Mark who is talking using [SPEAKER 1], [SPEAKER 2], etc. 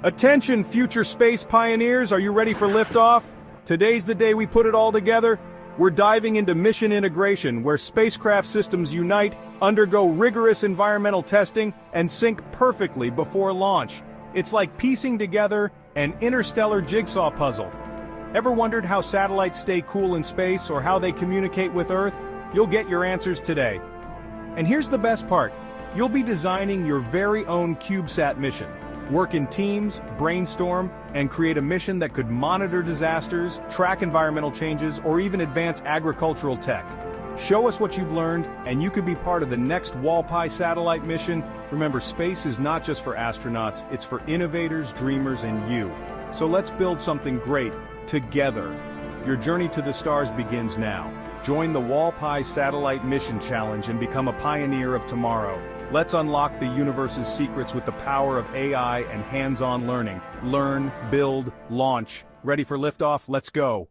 [SPEAKER 1] Attention, future space pioneers, are you ready for liftoff? Today's the day we put it all together. We're diving into mission integration, where spacecraft systems unite, undergo rigorous environmental testing, and sync perfectly before launch. It's like piecing together an interstellar jigsaw puzzle. Ever wondered how satellites stay cool in space or how they communicate with Earth? You'll get your answers today. And here's the best part. You'll be designing your very own CubeSat mission. Work in teams, brainstorm, and create a mission that could monitor disasters, track environmental changes, or even advance agricultural tech. Show us what you've learned, and you could be part of the next Wallpie satellite mission. Remember, space is not just for astronauts, it's for innovators, dreamers, and you. So let's build something great, together. Your journey to the stars begins now. Join the Wallpie Satellite Mission Challenge and become a pioneer of tomorrow. Let's unlock the universe's secrets with the power of AI and hands-on learning. Learn, build, launch. Ready for liftoff? Let's go.